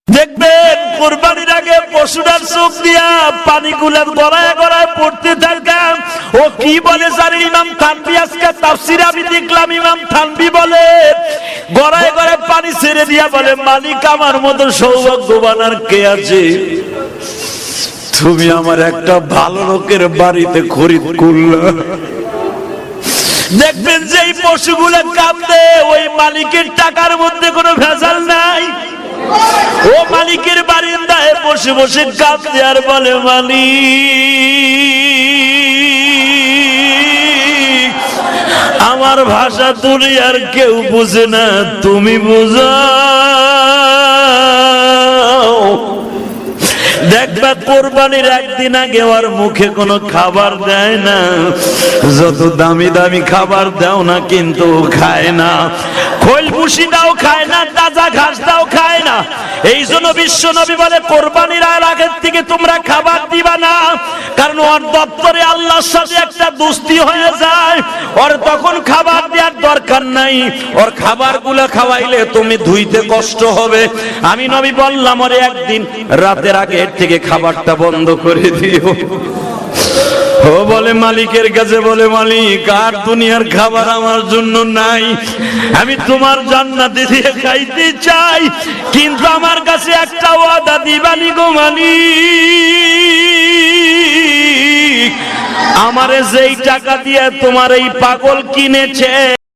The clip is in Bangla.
দেখবেন কুরবানির আগে পশুটার চোখ দিয়া পানিগুলা গড়ায় গড়ায় পড়তে থাকে। ও কি বলে জানেন? ইমাম থানভী আজকে তাফসীরে আমি দেখলাম, ইমাম থানভী বলে গড়ায় গড়ায় পানি ছেড়ে দিয়া বলে, মালিক আমার মতো সৌভাগ্যবান আর কে আছে? তুমি আমার একটা ভালো লোকের বাড়িতে খরিদ করলা। দেখবেন যে এই পশুগুলো কাঁদে, ওই মালিকের টাকার মধ্যে কোনো ভেজাল নাই। ও মালিকের বারিন্দায় বসে বসে কাঁদে আর বলে, মালিক আমার ভাষা দুনিয়ার কেউ বুঝে না, তুমি বুঝাও। দেখবা কোরবানির একদিন আগে ওর মুখে কোনো খাবার দেয় না, যত দামি দামি খাবার দাও না কিন্তু খায় না। খোল ভুসি দাও খায় না, তাজা ঘাস দাও খায় না। এই জন্য বিশ্ব নবী বলে কোরবানির আগের থেকে তোমরা খাবার দিবা না, কারণ ওর দপ্তরে আল্লাহর সাথে একটা দোস্তি হয়ে যায়। ওর তখন খাবার দেওয়ার দরকার নাই, ওর খাবারগুলো খাওয়াইলে তুমি ধুইতে কষ্ট হবে। আমি নবী বললাম ওরে একদিন রাতের আগে থেকে খাবারটা বন্ধ করে দিও। ও বলে মালিকের কাছে বলে, মালিক আর দুনিয়ার খাবার আমার জন্য নাই, আমি তোমার জান্নাতে দিয়ে খাইতে চাই, কিন্তু আমার কাছে একটা ওয়াদা দিবানি গো মালিক, আমারে যেই টাকা দিয়ে তোমার এই পাগল কিনেছে